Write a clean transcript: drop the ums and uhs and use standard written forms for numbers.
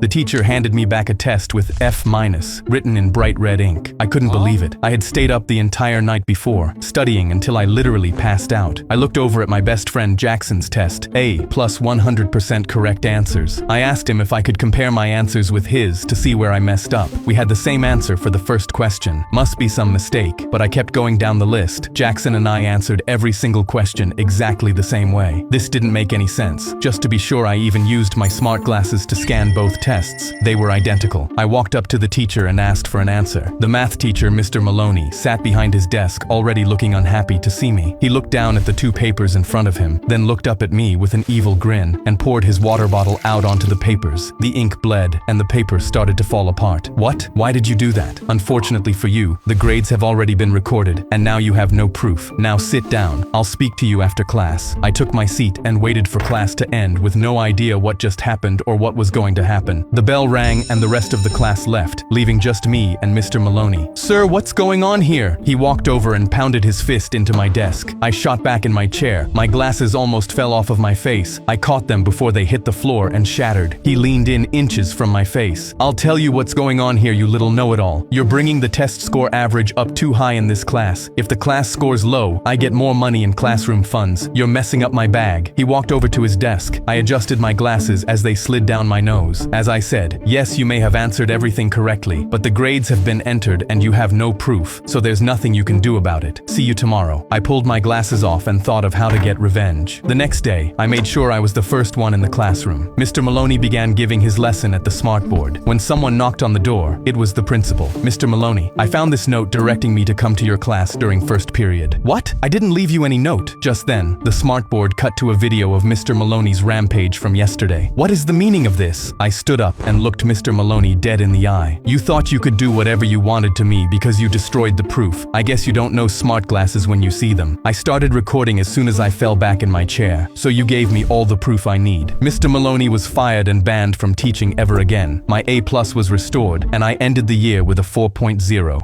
The teacher handed me back a test with F-, written in bright red ink. I couldn't believe it. I had stayed up the entire night before, studying until I literally passed out. I looked over at my best friend Jackson's test, A plus 100% correct answers. I asked him if I could compare my answers with his to see where I messed up. We had the same answer for the first question. Must be some mistake, but I kept going down the list. Jackson and I answered every single question exactly the same way. This didn't make any sense. Just to be sure, I even used my smart glasses to scan both tests. They were identical. I walked up to the teacher and asked for an answer. The math teacher, Mr. Maloney, sat behind his desk, already looking unhappy to see me. He looked down at the two papers in front of him, then looked up at me with an evil grin and poured his water bottle out onto the papers. The ink bled and the paper started to fall apart. What? Why did you do that? Unfortunately for you, the grades have already been recorded and now you have no proof. Now sit down. I'll speak to you after class. I took my seat and waited for class to end with no idea what just happened or what was going to happen. The bell rang and the rest of the class left, leaving just me and Mr. Maloney. "Sir, what's going on here?" He walked over and pounded his fist into my desk. I shot back in my chair. My glasses almost fell off of my face. I caught them before they hit the floor and shattered. He leaned in inches from my face. "I'll tell you what's going on here, you little know-it-all. You're bringing the test score average up too high in this class. If the class scores low, I get more money in classroom funds. You're messing up my bag." He walked over to his desk. I adjusted my glasses as they slid down my nose. As I said, "Yes, you may have answered everything correctly, but the grades have been entered and you have no proof, so there's nothing you can do about it. See you tomorrow." I pulled my glasses off and thought of how to get revenge. The next day, I made sure I was the first one in the classroom. Mr. Maloney began giving his lesson at the smartboard. When someone knocked on the door, it was the principal. "Mr. Maloney, I found this note directing me to come to your class during first period." "What? I didn't leave you any note." Just then, the smartboard cut to a video of Mr. Maloney's rampage from yesterday. "What is the meaning of this?" I stood up and looked Mr. Maloney dead in the eye. "You thought you could do whatever you wanted to me because you destroyed the proof. I guess you don't know smart glasses when you see them. I started recording as soon as I fell back in my chair, so you gave me all the proof I need." Mr. Maloney was fired and banned from teaching ever again. My A+ was restored, and I ended the year with a 4.0.